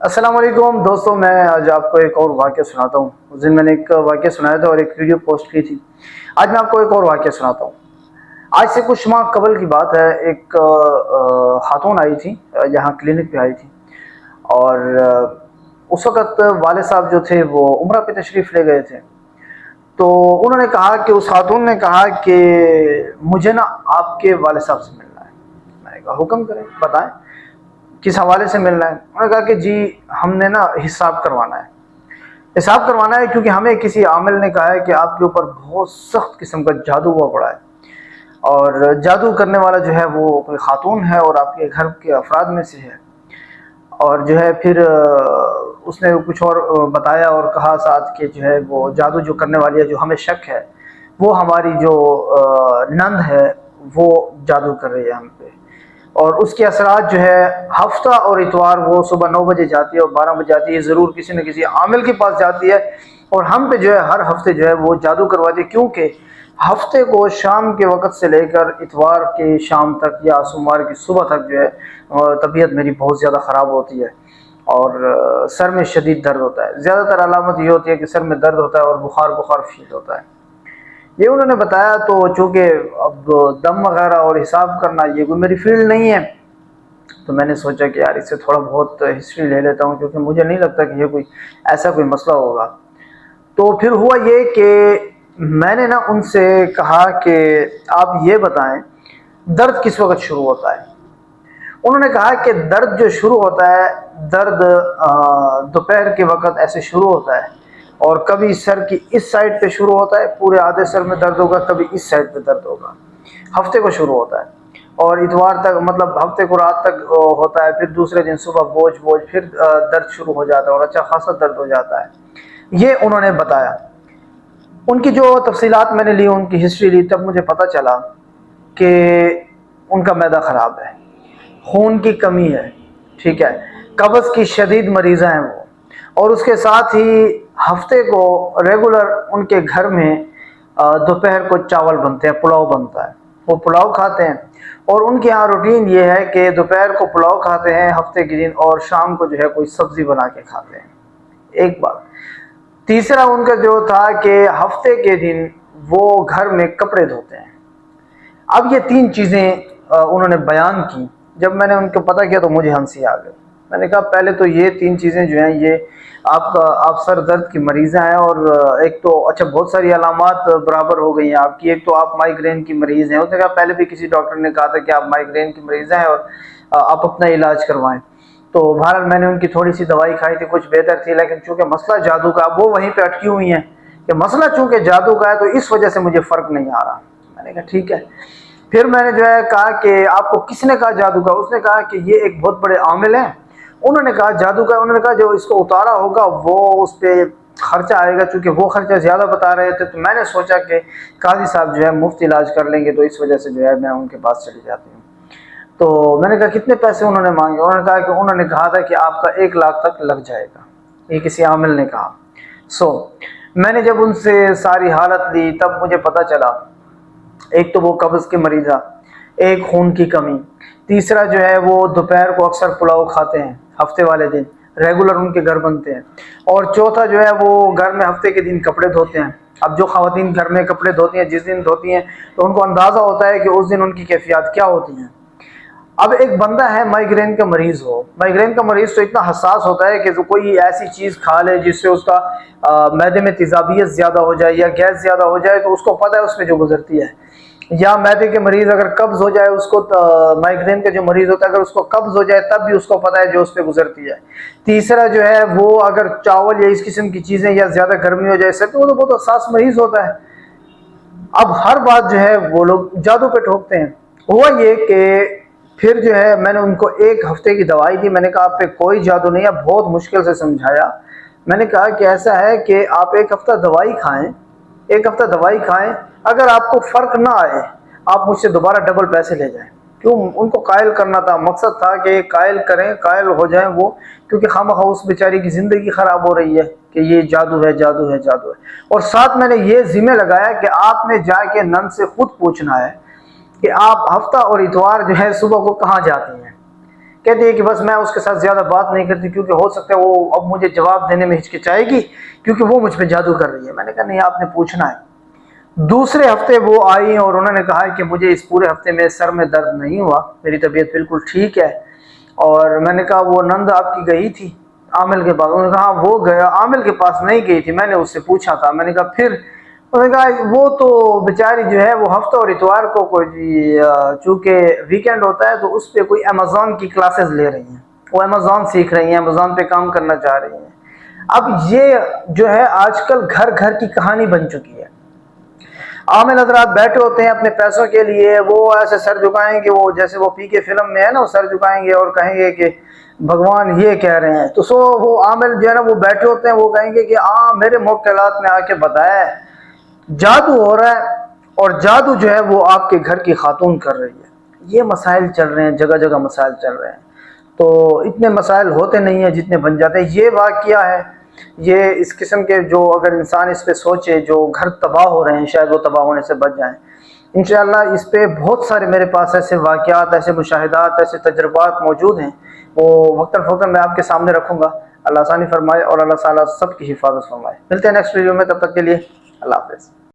السلام علیکم دوستوں، میں آج آپ کو ایک اور واقعہ سناتا ہوں۔ اس دن میں نے ایک واقعہ سنایا تھا اور ایک ویڈیو پوسٹ کی تھی۔ آج میں آپ کو ایک اور واقعہ سناتا ہوں۔ آج سے کچھ ماہ قبل کی بات ہے، ایک خاتون آئی تھی، یہاں کلینک پہ آئی تھی، اور اس وقت والد صاحب جو تھے وہ عمرہ پہ تشریف لے گئے تھے۔ تو انہوں نے کہا کہ اس خاتون نے کہا کہ مجھے نا آپ کے والد صاحب سے ملنا ہے۔ میں نے کہا حکم کریں، بتائیں کس حوالے سے ملنا ہے۔ انہوں نے کہا کہ جی ہم نے نا حساب کروانا ہے کیونکہ ہمیں کسی عامل نے کہا ہے کہ آپ کے اوپر بہت سخت قسم کا جادو ہوا پڑا ہے، اور جادو کرنے والا جو ہے وہ کوئی خاتون ہے اور آپ کے گھر کے افراد میں سے ہے۔ اور جو ہے پھر اس نے کچھ اور بتایا اور کہا ساتھ کہ جو ہے وہ جادو جو کرنے والی ہے، جو ہمیں شک ہے، وہ ہماری جو نند ہے وہ جادو کر رہی ہے ہم پہ، اور اس کے اثرات جو ہے ہفتہ اور اتوار وہ صبح 9 بجے جاتی ہے اور 12 بجے جاتی ہے، ضرور کسی نہ کسی عامل کے پاس جاتی ہے، اور ہم پہ جو ہے ہر ہفتے جو ہے وہ جادو کرواتی ہے، کیونکہ ہفتے کو شام کے وقت سے لے کر اتوار کے شام تک یا سوموار کی صبح تک جو ہے طبیعت میری بہت زیادہ خراب ہوتی ہے، اور سر میں شدید درد ہوتا ہے۔ زیادہ تر علامت یہ ہوتی ہے کہ سر میں درد ہوتا ہے اور بخار فیل ہوتا ہے۔ یہ انہوں نے بتایا، تو چونکہ اب دم وغیرہ اور حساب کرنا یہ کوئی میری فیلڈ نہیں ہے، تو میں نے سوچا کہ یار اس سے تھوڑا بہت ہسٹری لے لیتا ہوں، کیونکہ مجھے نہیں لگتا کہ یہ کوئی ایسا کوئی مسئلہ ہوگا۔ تو پھر ہوا یہ کہ میں نے نا ان سے کہا کہ آپ یہ بتائیں درد کس وقت شروع ہوتا ہے۔ انہوں نے کہا کہ درد جو شروع ہوتا ہے، درد دوپہر کے وقت ایسے شروع ہوتا ہے، اور کبھی سر کی اس سائڈ پہ شروع ہوتا ہے، پورے آدھے سر میں درد ہوگا، کبھی اس سائڈ پہ درد ہوگا، ہفتے کو شروع ہوتا ہے، اور اتوار تک مطلب ہفتے کو رات تک ہوتا ہے، پھر دوسرے دن صبح بوجھ پھر درد شروع ہو جاتا ہے اور اچھا خاصا درد ہو جاتا ہے۔ یہ انہوں نے بتایا۔ ان کی جو تفصیلات میں نے لی، ان کی ہسٹری لی، تب مجھے پتہ چلا کہ ان کا معدہ خراب ہے، خون کی کمی ہے، ٹھیک ہے، قبض کی شدید مریضہ ہیں وہ، اور اس کے ساتھ ہی ہفتے کو ریگولر ان کے گھر میں دوپہر کو چاول بنتے ہیں، پلاؤ بنتا ہے، وہ پلاؤ کھاتے ہیں، اور ان کے یہاں روٹین یہ ہے کہ دوپہر کو پلاؤ کھاتے ہیں ہفتے کے دن، اور شام کو جو ہے کوئی سبزی بنا کے کھاتے ہیں۔ ایک بات۔ تیسرا ان کا جو تھا کہ ہفتے کے دن وہ گھر میں کپڑے دھوتے ہیں۔ اب یہ تین چیزیں انہوں نے بیان کی۔ جب میں نے ان کو پتہ کیا تو مجھے ہنسی آ گئی۔ میں نے کہا پہلے تو یہ تین چیزیں جو ہیں، یہ آپ سر درد کی مریضہ ہیں، اور ایک تو اچھا بہت ساری علامات برابر ہو گئی ہیں آپ کی۔ ایک تو آپ مائیگرین کی مریض ہیں، اس نے کہا پہلے بھی کسی ڈاکٹر نے کہا تھا کہ آپ مائیگرین کی مریض ہیں اور آپ اپنا علاج کروائیں۔ تو بہرحال میں نے ان کی تھوڑی سی دوائی کھائی تھی، کچھ بہتر تھی، لیکن چونکہ مسئلہ جادو کا، وہ وہیں پہ اٹکی ہوئی ہیں کہ مسئلہ چونکہ جادو کا ہے تو اس وجہ سے مجھے فرق نہیں آ رہا۔ میں نے کہا ٹھیک ہے۔ پھر میں نے جو ہے کہا کہ آپ کو کس نے کہا جادو کا؟ اس نے کہا کہ یہ ایک بہت بڑے عامل ہیں، انہوں نے کہا جادو کا۔ انہوں نے کہا جو اس کو اتارا ہوگا وہ اس پہ خرچہ آئے گا، چونکہ وہ خرچہ زیادہ بتا رہے تھے، تو میں نے سوچا کہ قاضی صاحب جو ہے مفت علاج کر لیں گے، تو اس وجہ سے جو ہے میں ان کے پاس چلی جاتی ہوں۔ تو میں نے کہا کتنے پیسے انہوں نے مانگے؟ انہوں نے کہا کہ انہوں نے کہا تھا کہ آپ کا 1 لاکھ تک لگ جائے گا، یہ کسی عامل نے کہا۔ میں نے جب ان سے ساری حالت لی تب مجھے پتہ چلا، ایک تو وہ قبض کے مریضہ، ایک خون کی کمی، تیسرا جو ہے وہ دوپہر کو اکثر پلاؤ کھاتے ہیں ہفتے والے دن، ریگولر ان کے گھر بنتے ہیں، اور چوتھا جو ہے وہ گھر میں ہفتے کے دن کپڑے دھوتے ہیں۔ اب جو خواتین گھر میں کپڑے دھوتی ہیں، جس دن دھوتی ہیں تو ان کو اندازہ ہوتا ہے کہ اس دن ان کی کیفیات کیا ہوتی ہیں۔ اب ایک بندہ ہے مائیگرین کا مریض ہو، مائیگرین کا مریض تو اتنا حساس ہوتا ہے کہ کوئی ایسی چیز کھا لے جس سے اس کا معدے میں تیزابیت زیادہ ہو جائے یا گیس زیادہ ہو جائے، تو اس کو پتہ ہے اس میں جو گزرتی ہے، یا معدے کے مریض اگر قبض ہو جائے، اس کو مائیگرین کا جو مریض ہوتا ہے اگر اس کو قبض ہو جائے تب بھی اس کو پتہ ہے جو اس پہ گزرتی ہے۔ تیسرا جو ہے وہ اگر چاول یا اس قسم کی چیزیں یا زیادہ گرمی ہو جائے تو وہ تو بہت حساس مریض ہوتا ہے۔ اب ہر بات جو ہے وہ لوگ جادو پہ ٹھوکتے ہیں۔ ہوا یہ کہ پھر جو ہے میں نے ان کو 1 ہفتے کی دوائی دی، میں نے کہا آپ پہ کوئی جادو نہیں ہے، بہت مشکل سے سمجھایا۔ میں نے کہا کہ ایسا ہے کہ آپ 1 ہفتہ دوائی کھائیں، 1 ہفتہ دوائی کھائیں، اگر آپ کو فرق نہ آئے آپ مجھ سے دوبارہ ڈبل پیسے لے جائیں۔ کیوں ان کو قائل کرنا تھا، مقصد تھا کہ قائل کریں، قائل ہو جائیں وہ، کیونکہ خواہ اس بیچاری کی زندگی خراب ہو رہی ہے کہ یہ جادو ہے جادو ہے جادو ہے۔ اور ساتھ میں نے یہ ذمہ لگایا کہ آپ نے جا کے نن سے خود پوچھنا ہے کہ آپ ہفتہ اور اتوار جو ہے صبح کو کہاں جاتی ہیں، کہتی ہے کہ بس میں اس کے ساتھ زیادہ بات نہیں کرتی کیونکہ ہو سکتا ہے وہ اب مجھے جواب دینے میں ہچکچائے گی کیونکہ وہ مجھ پہ جادو کر رہی ہے۔ میں نے کہا نہیں، آپ نے پوچھنا ہے۔ دوسرے ہفتے وہ آئی اور انہوں نے کہا کہ مجھے اس پورے ہفتے میں سر میں درد نہیں ہوا، میری طبیعت بالکل ٹھیک ہے۔ اور میں نے کہا وہ نند آپ کی گئی تھی عامل کے پاس؟ انہوں نے کہا ہاں وہ گیا، عامل کے پاس نہیں گئی تھی، میں نے اس سے پوچھا تھا۔ میں نے کہا پھر؟ انہوں نے کہا وہ تو بیچاری جو ہے وہ ہفتہ اور اتوار کو کوئی چونکہ ویکینڈ ہوتا ہے تو اس پہ کوئی امیزون کی کلاسز لے رہی ہیں، وہ امیزون سیکھ رہی ہیں، امیزون پہ کام کرنا چاہ رہی ہیں۔ اب یہ جو ہے آج کل گھر گھر کی کہانی بن چکی ہے۔ عامل حضرات بیٹھے ہوتے ہیں اپنے پیسوں کے لیے، وہ ایسے سر جھکائیں گے، وہ جیسے وہ پی کے فلم میں ہے نا، وہ سر جھکائیں گے اور کہیں گے کہ بھگوان یہ کہہ رہے ہیں، تو وہ عامل جو ہے نا وہ بیٹھے ہوتے ہیں، وہ کہیں گے کہ ہاں میرے موکلات میں آ کے بتایا ہے جادو ہو رہا ہے، اور جادو جو ہے وہ آپ کے گھر کی خاتون کر رہی ہے۔ یہ مسائل چل رہے ہیں، جگہ جگہ مسائل چل رہے ہیں۔ تو اتنے مسائل ہوتے نہیں ہیں جتنے بن جاتے ہیں۔ یہ واقعہ ہے، یہ اس قسم کے جو اگر انسان اس پہ سوچے، جو گھر تباہ ہو رہے ہیں شاید وہ تباہ ہونے سے بچ جائیں۔ انشاءاللہ اس پہ بہت سارے میرے پاس ایسے واقعات، ایسے مشاہدات، ایسے تجربات موجود ہیں، وہ وقتاً فوقتاً میں آپ کے سامنے رکھوں گا۔ اللہ آسانی فرمائے اور اللہ تعالیٰ سب کی حفاظت فرمائے۔ ملتے ہیں نیکسٹ ویڈیو میں، تب تک کے لیے اللہ حافظ۔